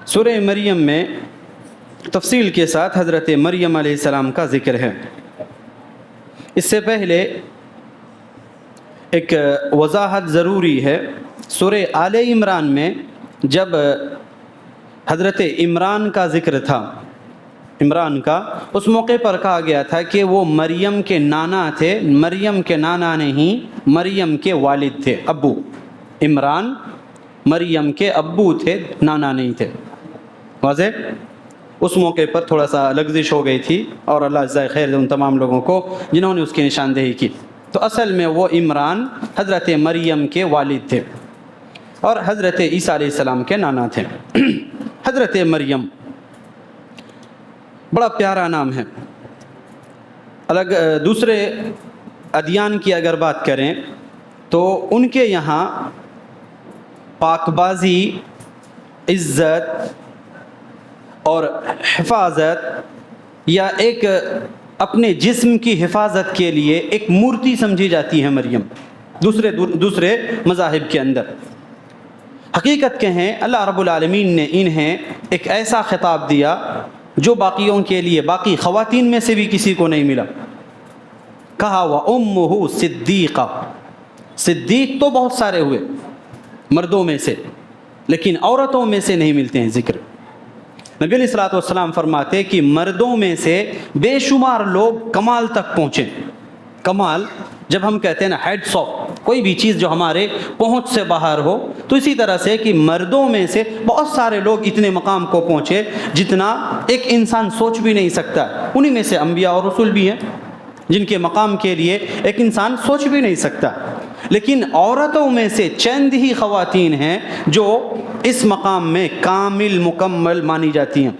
سورہ مریم میں تفصیل کے ساتھ حضرت مریم علیہ السلام کا ذکر ہے۔ اس سے پہلے ایک وضاحت ضروری ہے۔ سورہ آل عمران میں جب حضرت عمران کا ذکر تھا، عمران کا، اس موقع پر کہا گیا تھا کہ وہ مریم کے نانا تھے، مریم کے نانا نہیں، مریم کے والد تھے، ابو۔ عمران مریم کے ابو تھے، نانا نہیں تھے۔ واضح؟ اس موقع پر تھوڑا سا لغزش ہو گئی تھی، اور اللہ جزائے خیر ان تمام لوگوں کو جنہوں نے اس کی نشاندہی کی۔ تو اصل میں وہ عمران حضرت مریم کے والد تھے اور حضرت عیسیٰ علیہ السلام کے نانا تھے۔ حضرت مریم بڑا پیارا نام ہے۔ الگ دوسرے ادیان کی اگر بات کریں تو ان کے یہاں پاک بازی، عزت اور حفاظت، یا ایک اپنے جسم کی حفاظت کے لیے ایک مورتی سمجھی جاتی ہے مریم دوسرے مذاہب کے اندر۔ حقیقت کہیں اللہ رب العالمین نے انہیں ایک ایسا خطاب دیا جو باقیوں کے لیے، باقی خواتین میں سے بھی کسی کو نہیں ملا۔ کہا وَأُمُّهُ صِدِّيقَةٌ، صدیق تو بہت سارے ہوئے مردوں میں سے، لیکن عورتوں میں سے نہیں ملتے ہیں ذکر۔ نبی علیہ الصلوۃ والسلام فرماتے کہ مردوں میں سے بے شمار لوگ کمال تک پہنچے۔ کمال جب ہم کہتے ہیں نا ہیڈس آف کوئی بھی چیز جو ہمارے پہنچ سے باہر ہو، تو اسی طرح سے کہ مردوں میں سے بہت سارے لوگ اتنے مقام کو پہنچے جتنا ایک انسان سوچ بھی نہیں سکتا۔ انہی میں سے انبیاء اور رسول بھی ہیں جن کے مقام کے لیے ایک انسان سوچ بھی نہیں سکتا۔ لیکن عورتوں میں سے چند ہی خواتین ہیں جو اس مقام میں کامل مکمل مانی جاتی ہیں۔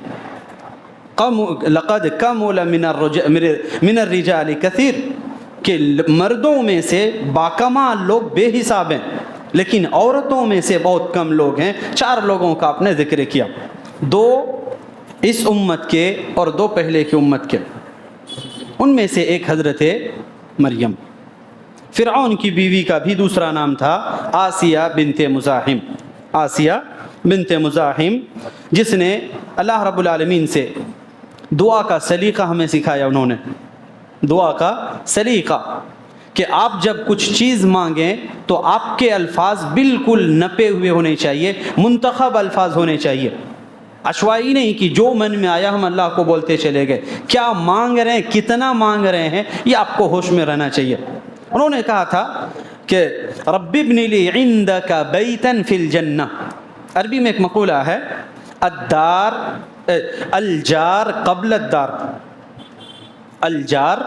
لقد کمل من الرجال کثیر، کہ مردوں میں سے باکمال لوگ بے حساب ہیں، لیکن عورتوں میں سے بہت کم لوگ ہیں۔ 4 لوگوں کا آپ نے ذکر کیا، 2 اس امت کے اور 2 پہلے کی امت کے۔ ان میں سے ایک حضرت مریم۔ فرعون کی بیوی کا بھی دوسرا نام تھا آسیہ بنت مزاحم، آسیہ بنت مزاحم، جس نے اللہ رب العالمین سے دعا کا سلیقہ ہمیں سکھایا۔ انہوں نے دعا کا سلیقہ کہ آپ جب کچھ چیز مانگیں تو آپ کے الفاظ بالکل نپے ہوئے ہونے چاہیے، منتخب الفاظ ہونے چاہیے، عشوائی نہیں کہ جو من میں آیا ہم اللہ کو بولتے چلے گئے۔ کیا مانگ رہے ہیں، کتنا مانگ رہے ہیں، یہ آپ کو ہوش میں رہنا چاہیے۔ انہوں نے کہا تھا کہ رب ابن لی عندک بیتا فی الجنہ۔ عربی میں ایک مقولہ ہے الجار قبل الدار، الجار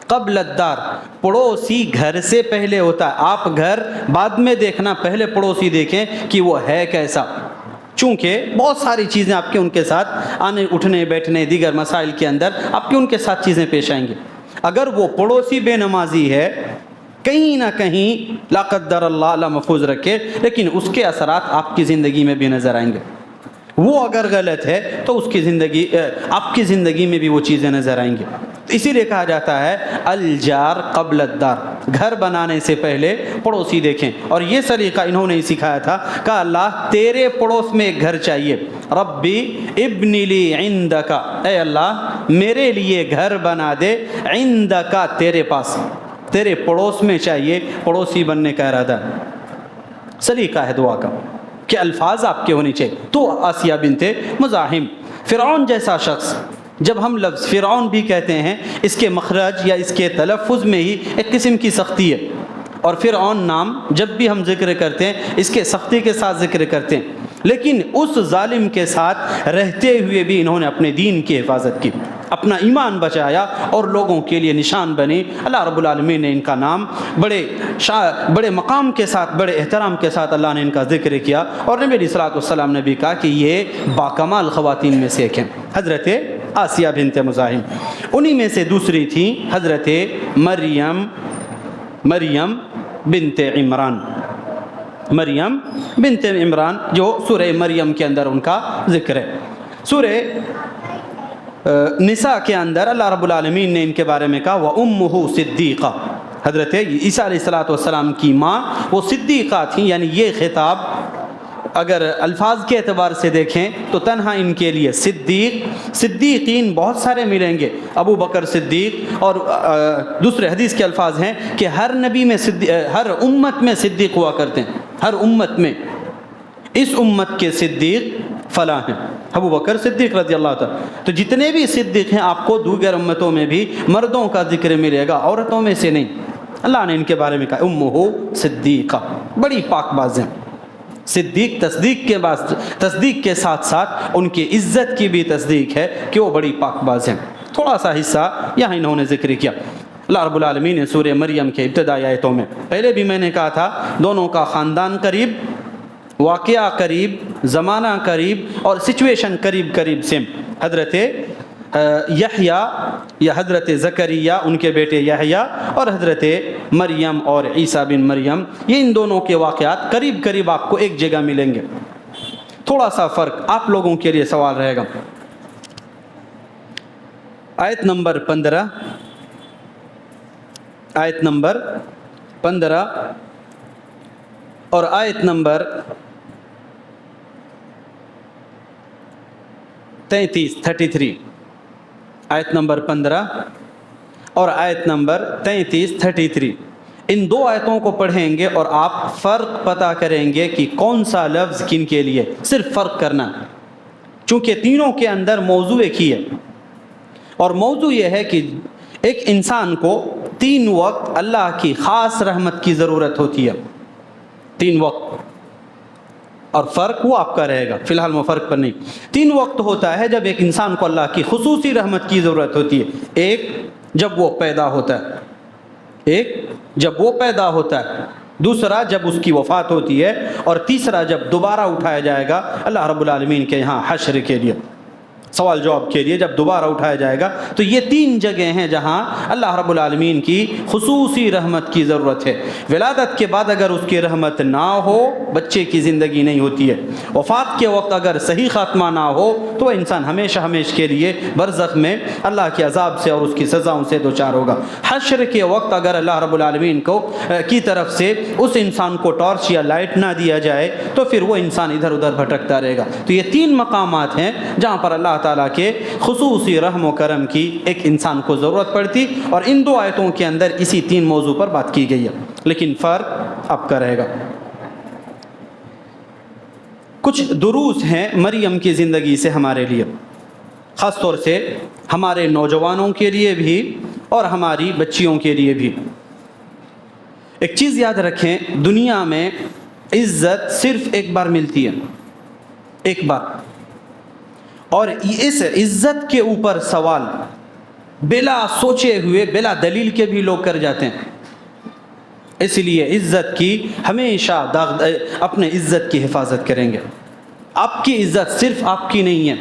قبل الدار، پڑوسی گھر سے پہلے ہوتا ہے۔ آپ گھر بعد میں دیکھنا، پہلے پڑوسی دیکھیں کہ وہ ہے کیسا، چونکہ بہت ساری چیزیں آپ کے ان کے ساتھ آنے اٹھنے بیٹھنے دیگر مسائل کے اندر آپ کے ان کے ساتھ چیزیں پیش آئیں گی۔ اگر وہ پڑوسی بے نمازی ہے، کہیں نہ کہیں لا قدر اللہ اللہ محفوظ رکھے، لیکن اس کے اثرات آپ کی زندگی میں بھی نظر آئیں گے۔ وہ اگر غلط ہے تو اس کی زندگی، آپ کی زندگی میں بھی وہ چیزیں نظر آئیں گی۔ اسی لیے کہا جاتا ہے الجار قبل الدار، گھر بنانے سے پہلے پڑوسی دیکھیں۔ اور یہ سلیقہ انہوں نے ہی سکھایا تھا کہ اللہ تیرے پڑوس میں ایک گھر چاہیے، ربی ابن لی عندک، اے اللہ میرے لیے گھر بنا دے، عندک تیرے پاس، تیرے پڑوس میں چاہیے، پڑوسی بننے کا ارادہ ہے۔ سلیقہ ہے دعا کا کہ الفاظ آپ کے ہونے چاہیے۔ تو آسیہ بنت مزاحم، فرعون جیسا شخص، جب ہم لفظ فرعون بھی کہتے ہیں اس کے مخرج یا اس کے تلفظ میں ہی ایک قسم کی سختی ہے، اور فرعون نام جب بھی ہم ذکر کرتے ہیں اس کے سختی کے ساتھ ذکر کرتے ہیں، لیکن اس ظالم کے ساتھ رہتے ہوئے بھی انہوں نے اپنے دین کی حفاظت کی، اپنا ایمان بچایا اور لوگوں کے لیے نشان بنے۔ اللہ رب العالمین نے ان کا نام بڑے مقام کے ساتھ، بڑے احترام کے ساتھ اللہ نے ان کا ذکر کیا، اور نبی علیہ الصلوۃ والسلام نے بھی کہا کہ یہ باکمال خواتین میں سے ایک ہیں، حضرت آسیہ بنت مزاحم۔ انہی میں سے دوسری تھی حضرت مریم بنت عمران، مریم بنت عمران، جو سورہ مریم کے اندر ان کا ذکر ہے۔ سورہ نساء کے اندر اللہ رب العالمین نے ان کے بارے میں کہا وَأُمُّهُ صِدِّيقَةٌ، حضرت عیسیٰ علیہ الصلوۃ والسلام کی ماں وہ صدیقہ تھیں، یعنی یہ خطاب اگر الفاظ کے اعتبار سے دیکھیں تو تنہا ان کے لیے صدیقین بہت سارے ملیں گے، ابو بکر صدیق، اور دوسرے حدیث کے الفاظ ہیں کہ ہر نبی میں ہر امت میں صدیق ہوا کرتے ہیں، ہر امت میں، اس امت کے صدیق فلاں ہیں، ابو بکر صدیق رضی اللہ تعالیٰ۔ تو جتنے بھی صدیق ہیں آپ کو دیگر امتوں میں بھی مردوں کا ذکر ملے گا، عورتوں میں سے نہیں۔ اللہ نے ان کے بارے میں کہا امہ صدیقہ، بڑی پاک باز ہیں۔ صدیق تصدیق کے ساتھ ساتھ ان کی عزت کی بھی تصدیق ہے کہ وہ بڑی پاک باز ہیں۔ تھوڑا سا حصہ یہاں انہوں نے ذکر کیا۔ اللہ رب العالمین نے سورہ مریم کے ابتدائی آیتوں میں، پہلے بھی میں نے کہا تھا، دونوں کا خاندان قریب، واقعہ قریب، زمانہ قریب، اور سچویشن قریب سے۔ حضرت یحییٰ یا حضرت زکریا ان کے بیٹے یحییٰ، اور حضرت مریم اور عیسیٰ بن مریم، یہ ان دونوں کے واقعات قریب آپ کو ایک جگہ ملیں گے۔ تھوڑا سا فرق آپ لوگوں کے لیے سوال رہے گا۔ آیت نمبر 15 اور آیت نمبر 33 آیت نمبر 15 اور آیت نمبر 33 ان دو آیتوں کو پڑھیں گے اور آپ فرق پتہ کریں گے کہ کون سا لفظ کن کے لیے، صرف فرق کرنا، چونکہ تینوں کے اندر موضوع ایک ہی ہے، اور موضوع یہ ہے کہ ایک انسان کو 3 وقت اللہ کی خاص رحمت کی ضرورت ہوتی ہے، 3 وقت، اور فرق وہ آپ کا رہے گا، فی الحال میں فرق پر نہیں۔ 3 وقت ہوتا ہے جب ایک انسان کو اللہ کی خصوصی رحمت کی ضرورت ہوتی ہے، ایک جب وہ پیدا ہوتا ہے، دوسرا جب اس کی وفات ہوتی ہے، اور تیسرا جب دوبارہ اٹھایا جائے گا اللہ رب العالمین کے یہاں حشر کے لیے، سوال جواب کے لیے جب دوبارہ اٹھایا جائے گا۔ تو یہ 3 جگہیں ہیں جہاں اللہ رب العالمین کی خصوصی رحمت کی ضرورت ہے۔ ولادت کے بعد اگر اس کی رحمت نہ ہو، بچے کی زندگی نہیں ہوتی ہے۔ وفات کے وقت اگر صحیح خاتمہ نہ ہو تو انسان ہمیشہ کے لیے برزخ میں اللہ کے عذاب سے اور اس کی سزاؤں سے دوچار ہوگا۔ حشر کے وقت اگر اللہ رب العالمین کی طرف سے اس انسان کو ٹارچ یا لائٹ نہ دیا جائے تو پھر وہ انسان ادھر ادھر بھٹکتا رہے گا۔ تو یہ 3 مقامات ہیں جہاں پر اللہ تعالیٰ کے خصوصی رحم و کرم کی ایک انسان کو ضرورت پڑتی، اور ان 2 آیتوں کے اندر اسی 3 موضوع پر بات کی گئی ہے، لیکن فرق اب کا رہے گا۔ کچھ دروس ہیں مریم کی زندگی سے ہمارے لیے، خاص طور سے ہمارے نوجوانوں کے لیے بھی اور ہماری بچیوں کے لیے بھی۔ ایک چیز یاد رکھیں، دنیا میں عزت صرف ایک بار ملتی ہے، ایک بار، اور اس عزت کے اوپر سوال بلا سوچے ہوئے، بلا دلیل کے بھی لوگ کر جاتے ہیں۔ اس لیے عزت کی ہمیشہ اپنے عزت کی حفاظت کریں گے۔ آپ کی عزت صرف آپ کی نہیں ہے،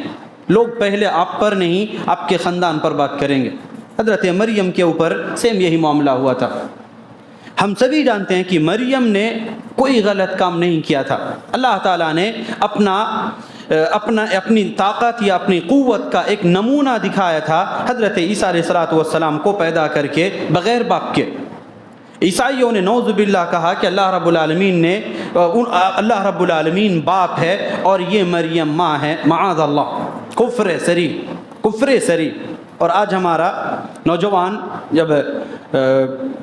لوگ پہلے آپ پر نہیں آپ کے خاندان پر بات کریں گے۔ حضرت مریم کے اوپر سیم یہی معاملہ ہوا تھا۔ ہم سبھی جانتے ہیں کہ مریم نے کوئی غلط کام نہیں کیا تھا، اللہ تعالیٰ نے اپنی طاقت یا اپنی قوت کا ایک نمونہ دکھایا تھا حضرت عیسیٰ علیہ السلام کو پیدا کر کے بغیر باپ کے۔ عیسائیوں نے نعوذ باللہ کہا کہ اللہ رب العالمین باپ ہے اور یہ مریم ماں ہے، معاذ اللہ، کفر سری۔ اور آج ہمارا نوجوان جب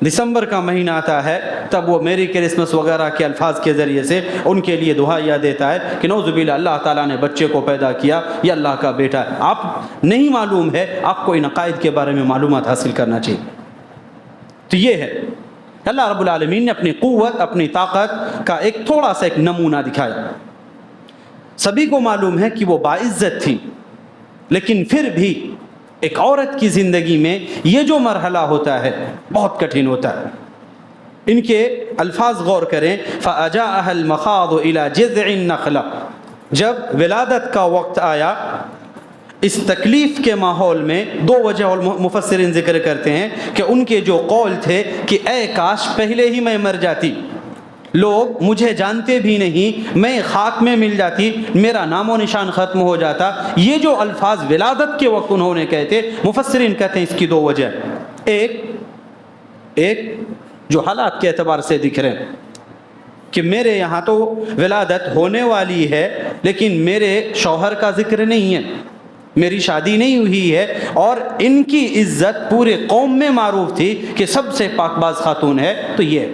دسمبر کا مہینہ آتا ہے تب وہ میری کرسمس وغیرہ کے الفاظ کے ذریعے سے ان کے لیے دعائیاں دیتا ہے کہ نعوذ باللہ اللہ تعالیٰ نے بچے کو پیدا کیا، یہ اللہ کا بیٹا ہے۔ آپ نہیں معلوم ہے، آپ کو ان عقائد کے بارے میں معلومات حاصل کرنا چاہیے۔ تو یہ ہے اللہ رب العالمین نے اپنی قوت، اپنی طاقت کا ایک تھوڑا سا ایک نمونہ دکھایا۔ سبھی کو معلوم ہے کہ وہ باعزت تھی، لیکن پھر بھی ایک عورت کی زندگی میں یہ جو مرحلہ ہوتا ہے بہت کٹھن ہوتا ہے۔ ان کے الفاظ غور کریں، فَأَجَاءَهَا الْمَخَاضُ إِلَى جِذْعِ النَّخْلَةِ، جب ولادت کا وقت آیا، اس تکلیف کے ماحول میں 2 وجہ مفسرین ذکر کرتے ہیں کہ ان کے جو قول تھے کہ اے کاش پہلے ہی میں مر جاتی، لوگ مجھے جانتے بھی نہیں، میں خاک میں مل جاتی، میرا نام و نشان ختم ہو جاتا۔ یہ جو الفاظ ولادت کے وقت انہوں نے کہتے، مفسرین کہتے ہیں اس کی 2 وجہ، ایک جو حالات کے اعتبار سے دکھ رہے ہیں، کہ میرے یہاں تو ولادت ہونے والی ہے لیکن میرے شوہر کا ذکر نہیں ہے، میری شادی نہیں ہوئی ہے، اور ان کی عزت پورے قوم میں معروف تھی کہ سب سے پاک باز خاتون ہے تو یہ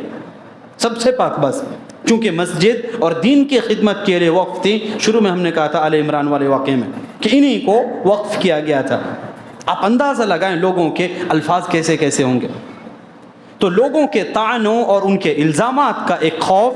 سب سے پاک باز، چونکہ مسجد اور دین کی خدمت کے لیے وقف تھی۔ شروع میں ہم نے کہا تھا آل عمران والے واقعے میں کہ انہی کو وقف کیا گیا تھا۔ آپ اندازہ لگائیں لوگوں کے الفاظ کیسے کیسے ہوں گے۔ تو لوگوں کے طعنوں اور ان کے الزامات کا ایک خوف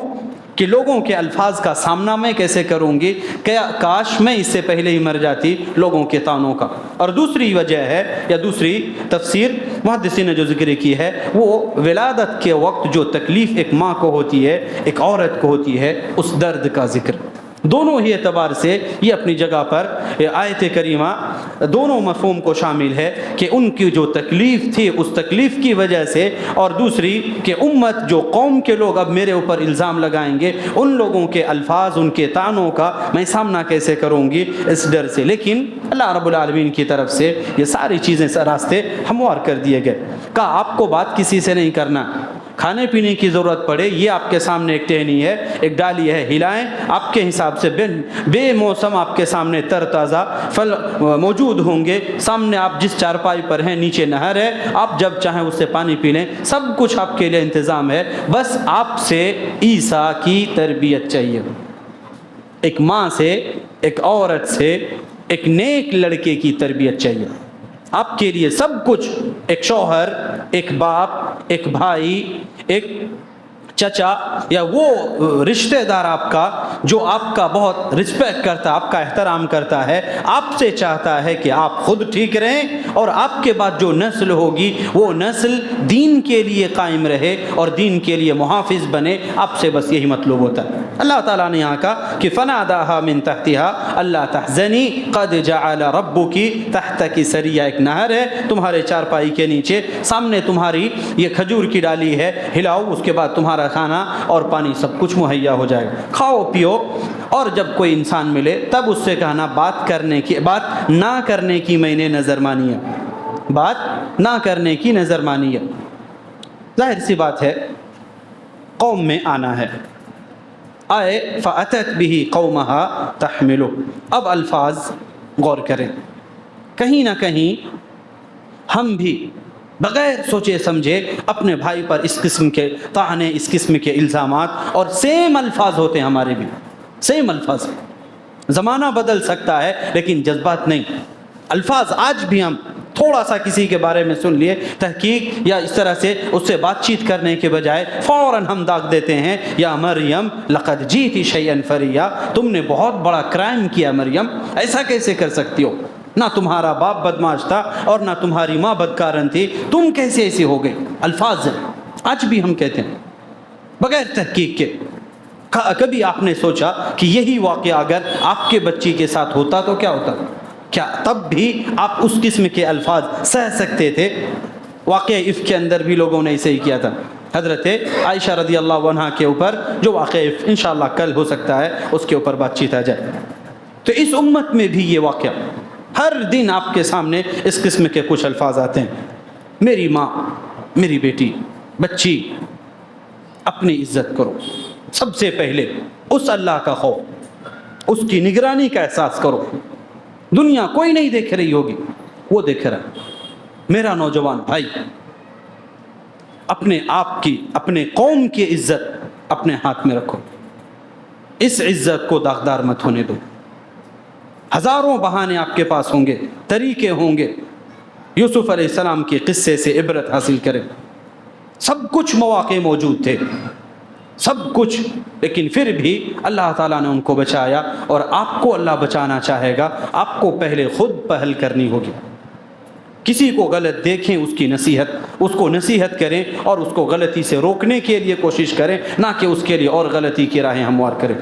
کہ لوگوں کے الفاظ کا سامنا میں کیسے کروں گی، کاش میں اس سے پہلے ہی مر جاتی، لوگوں کے طعنوں کا۔ اور دوسری وجہ ہے یا دوسری تفسیر محدثین نے جو ذکر کی ہے، وہ ولادت کے وقت جو تکلیف ایک ماں کو ہوتی ہے، ایک عورت کو ہوتی ہے، اس درد کا ذکر۔ دونوں ہی اعتبار سے یہ اپنی جگہ پر آیت کریمہ دونوں مفہوم کو شامل ہے کہ ان کی جو تکلیف تھی اس تکلیف کی وجہ سے، اور دوسری کہ امت جو قوم کے لوگ اب میرے اوپر الزام لگائیں گے، ان لوگوں کے الفاظ، ان کے طعنوں کا میں سامنا کیسے کروں گی، اس ڈر سے۔ لیکن اللہ رب العالمین کی طرف سے یہ ساری چیزیں راستے ہموار کر دیے گئے۔ کہا آپ کو بات کسی سے نہیں کرنا، کھانے پینے کی ضرورت پڑے یہ آپ کے سامنے ایک ٹہنی ہے، ایک ڈالی ہے، ہلائیں آپ کے حساب سے، بے موسم آپ کے سامنے تر تازہ پھل موجود ہوں گے، سامنے آپ جس چارپائی پر ہیں نیچے نہر ہے، آپ جب چاہیں اس سے پانی پی لیں، سب کچھ آپ کے لیے انتظام ہے، بس آپ سے عیسیٰ کی تربیت چاہیے۔ ایک ماں سے، ایک عورت سے، ایک نیک لڑکے کی تربیت چاہیے۔ آپ کے لیے سب کچھ، ایک شوہر، ایک باپ، ایک بھائی، ایک چچا یا وہ رشتہ دار آپ کا جو آپ کا بہت رسپیکٹ کرتا ہے، آپ کا احترام کرتا ہے، آپ سے چاہتا ہے کہ آپ خود ٹھیک رہیں اور آپ کے بعد جو نسل ہوگی وہ نسل دین کے لیے قائم رہے اور دین کے لیے محافظ بنے۔ آپ سے بس یہی مطلوب ہوتا ہے۔ اللہ تعالیٰ نے یہاں کہا کہ فناداہا من تحتہا اللہ تحزنی قد جعل ربکی تحتکی سریا، ایک نہر ہے تمہارے چارپائی کے نیچے، سامنے تمہاری یہ کھجور کی ڈالی ہے، ہلاؤ، اس کے بعد تمہارا کھانا اور پانی سب کچھ مہیا ہو جائے گا، کھاؤ پیو۔ اور جب کوئی انسان ملے تب اس سے کہنا بات نہ کرنے کی میں نے نظر مانی ہے، بات نہ کرنے کی نظر مانی ہے۔ ظاہر سی بات ہے قوم میں آنا ہے، آئے فَأَتَتْ بِهِ قَوْمَهَا تَحْمِلُهُ۔ اب الفاظ غور کریں، کہیں نہ کہیں ہم بھی بغیر سوچے سمجھے اپنے بھائی پر اس قسم کے طعنے، اس قسم کے الزامات، اور سیم الفاظ ہوتے ہیں ہمارے بھی، سیم الفاظ۔ زمانہ بدل سکتا ہے لیکن جذبات نہیں۔ الفاظ آج بھی ہم تھوڑا سا کسی کے بارے میں سن لیے، تحقیق یا اس طرح سے اس سے بات چیت کرنے کے بجائے فوراً ہم داغ دیتے ہیں، یا مریم لقد جیتی شیئا فریا، تم نے بہت بڑا کرائم کیا مریم، ایسا کیسے کر سکتی ہو؟ نہ تمہارا باپ بدمعاش تھا اور نہ تمہاری ماں بدکارن تھی، تم کیسے ایسی ہو گئی؟ الفاظ ہیں آج بھی ہم کہتے ہیں بغیر تحقیق کے۔ کبھی آپ نے سوچا کہ یہی واقعہ اگر آپ کے بچی کے ساتھ ہوتا تو کیا ہوتا؟ کیا تب بھی آپ اس قسم کے الفاظ سہ سکتے تھے؟ واقعہ عفق کے اندر بھی لوگوں نے ایسے ہی کیا تھا۔ حضرت عائشہ رضی اللہ عنہا کے اوپر جو واقعہ عفق انشاءاللہ کل ہو سکتا ہے اس کے اوپر بات چیت آ جائے۔ تو اس امت میں بھی یہ واقعہ ہر دن آپ کے سامنے اس قسم کے کچھ الفاظ آتے ہیں۔ میری ماں، میری بیٹی، بچی، اپنی عزت کرو، سب سے پہلے اس اللہ کا خوف، اس کی نگرانی کا احساس کرو۔ دنیا کوئی نہیں دیکھ رہی ہوگی، وہ دیکھ رہا ہے۔ میرا نوجوان بھائی، اپنے آپ کی، اپنے قوم کی عزت اپنے ہاتھ میں رکھو، اس عزت کو داغدار مت ہونے دو۔ ہزاروں بہانے آپ کے پاس ہوں گے، طریقے ہوں گے، یوسف علیہ السلام کے قصے سے عبرت حاصل کریں، سب کچھ مواقع موجود تھے، سب کچھ، لیکن پھر بھی اللہ تعالیٰ نے ان کو بچایا، اور آپ کو اللہ بچانا چاہے گا، آپ کو پہلے خود پہل کرنی ہوگی۔ کسی کو غلط دیکھیں، اس کی نصیحت، اس کو نصیحت کریں اور اس کو غلطی سے روکنے کے لیے کوشش کریں، نہ کہ اس کے لیے اور غلطی کی راہیں ہموار کریں۔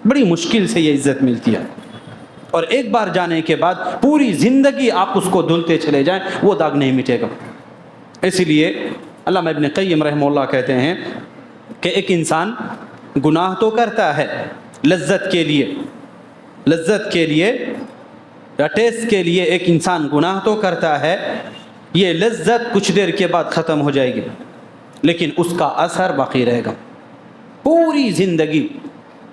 بڑی مشکل سے یہ عزت ملتی ہے، اور ایک بار جانے کے بعد پوری زندگی آپ اس کو دھلتے چلے جائیں، وہ داغ نہیں مٹے گا۔ اس لیے علامہ ابن قیم رحمہ اللہ کہتے ہیں کہ ایک انسان گناہ تو کرتا ہے لذت کے لیے یا ٹیسٹ کے لیے، ایک انسان گناہ تو کرتا ہے، یہ لذت کچھ دیر کے بعد ختم ہو جائے گی، لیکن اس کا اثر باقی رہے گا۔ پوری زندگی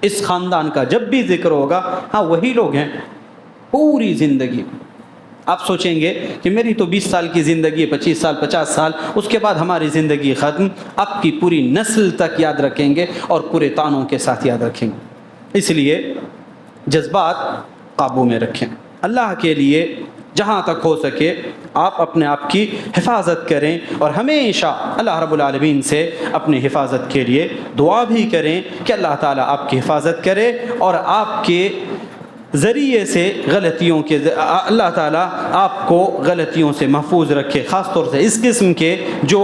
اس خاندان کا جب بھی ذکر ہوگا ہاں وہی لوگ ہیں. پوری زندگی آپ سوچیں گے کہ میری تو 20 سال کی زندگی ہے, 25 سال 50 سال, اس کے بعد ہماری زندگی ختم. آپ کی پوری نسل تک یاد رکھیں گے اور پورے تانوں کے ساتھ یاد رکھیں گے. اس لیے جذبات قابو میں رکھیں. اللہ کے لیے جہاں تک ہو سکے آپ اپنے آپ کی حفاظت کریں اور ہمیشہ اللہ رب العالمین سے اپنی حفاظت کے لیے دعا بھی کریں کہ اللہ تعالیٰ آپ کی حفاظت کرے اور آپ کے ذریعے سے غلطیوں کے اللہ تعالیٰ آپ کو غلطیوں سے محفوظ رکھے, خاص طور سے اس قسم کے جو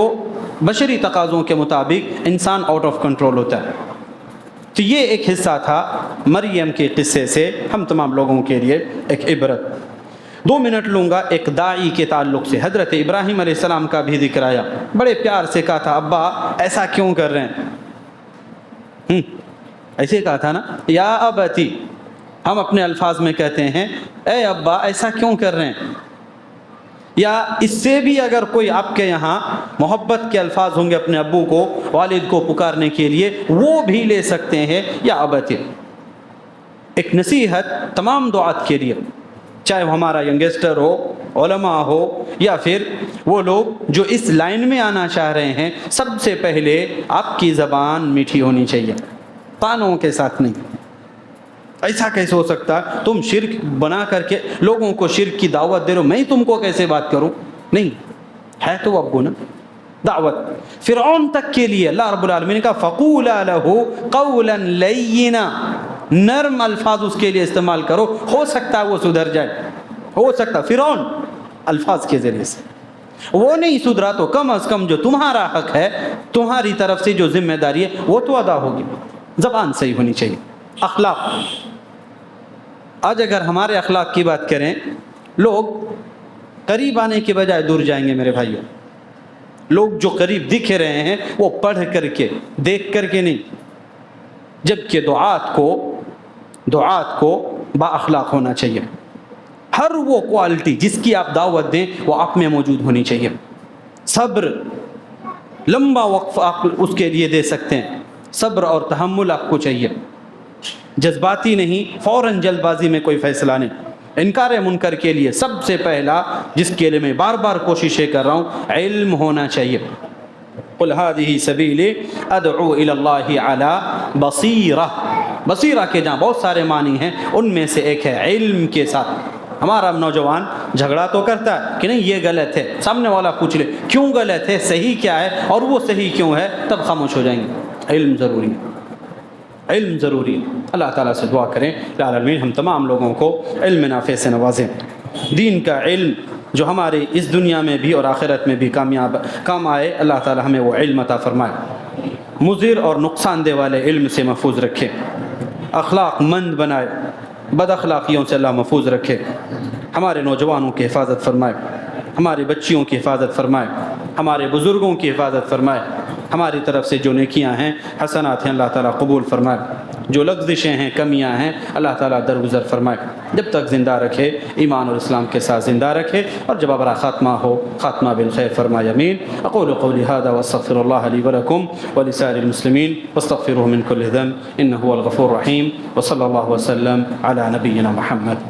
بشری تقاضوں کے مطابق انسان آؤٹ آف کنٹرول ہوتا ہے. تو یہ ایک حصہ تھا مریم کے قصے سے ہم تمام لوگوں کے لیے ایک عبرت. 2 منٹ لوں گا ایک داعی کے تعلق سے. حضرت ابراہیم علیہ السلام کا بھی ذکر آیا, بڑے پیار سے کہا تھا ابا ایسا کیوں کر رہے ہیں, ایسے کہا تھا نا, یا ابتی, ہم اپنے الفاظ میں کہتے ہیں اے ابا ایسا کیوں کر رہے ہیں. یا اس سے بھی اگر کوئی آپ کے یہاں محبت کے الفاظ ہوں گے اپنے ابو کو والد کو پکارنے کے لیے, وہ بھی لے سکتے ہیں یا ابتی. ایک نصیحت تمام دعات کے لیے, چاہے وہ ہمارا ینگسٹر ہو, علماء ہو, یا پھر وہ لوگ جو اس لائن میں آنا چاہ رہے ہیں, سب سے پہلے آپ کی زبان میٹھی ہونی چاہیے, طعنوں کے ساتھ نہیں. ایسا کیسے ہو سکتا ہے تم شرک بنا کر کے لوگوں کو شرک کی دعوت دے رہے ہو, میں تم کو کیسے بات کروں. نہیں ہے تو ابو نا دعوت. فرعون تک کے لیے اللہ رب العالمین کا فقولا لہ قولا لینا, نرم الفاظ اس کے لیے استعمال کرو, ہو سکتا ہے وہ سدھر جائے, ہو سکتا. فرعون الفاظ کے ذریعے سے وہ نہیں سدھرا تو کم از کم جو تمہارا حق ہے, تمہاری طرف سے جو ذمہ داری ہے وہ تو ادا ہوگی. زبان صحیح ہونی چاہیے. اخلاق, آج اگر ہمارے اخلاق کی بات کریں, لوگ قریب آنے کے بجائے دور جائیں گے. میرے بھائیوں, لوگ جو قریب دکھ رہے ہیں وہ پڑھ کر کے دیکھ کر کے نہیں, جبکہ دعات کو با اخلاق ہونا چاہیے. ہر وہ کوالٹی جس کی آپ دعوت دیں وہ آپ میں موجود ہونی چاہیے. صبر, لمبا وقف آپ اس کے لیے دے سکتے ہیں, صبر اور تحمل آپ کو چاہیے. جذباتی نہیں, فوراً جلد بازی میں کوئی فیصلہ نہیں. انکار منکر کے لیے سب سے پہلا جس کے لیے میں بار بار کوششیں کر رہا ہوں, علم ہونا چاہیے. قل هذه سبیلی ادعو الی اللہ علی بصیرہ. بصیرہ کے جہاں بہت سارے معنی ہیں, ان میں سے ایک ہے علم کے ساتھ. ہمارا نوجوان جھگڑا تو کرتا ہے کہ نہیں یہ غلط ہے, سامنے والا پوچھ لے کیوں غلط ہے, صحیح کیا ہے, اور وہ صحیح کیوں ہے, تب خاموش ہو جائیں گے. علم ضروری ہے, علم ضروری. اللہ تعالیٰ سے دعا کریں العالمین ہم تمام لوگوں کو علم نافع سے نوازیں. دین کا علم جو ہمارے اس دنیا میں بھی اور آخرت میں بھی کام آئے, اللہ تعالیٰ ہمیں وہ علم عطا فرمائے. مضر اور نقصان دہ والے علم سے محفوظ رکھے, اخلاق مند بنائے, بد اخلاقیوں سے اللہ محفوظ رکھے. ہمارے نوجوانوں کی حفاظت فرمائے, ہماری بچیوں کی حفاظت فرمائے, ہمارے بزرگوں کی حفاظت فرمائے. ہماری طرف سے جو نیکیاں ہیں, حسنات ہیں, اللہ تعالیٰ قبول فرمائے. جو لغزشیں ہیں, کمیاں ہیں, اللہ تعالیٰ درگزر فرمائے. جب تک زندہ رکھے, ایمان اور اسلام کے ساتھ زندہ رکھے, اور جب ہمارا خاتمہ ہو, خاتمہ بالخیر فرمائے. امین. اقول قولی هذا واستغفر الله لي ولكم ولسائر المسلمين واستغفروه من كل ذنب انه هو الغفور الرحيم. وصلى الله وسلم على نبينا محمد.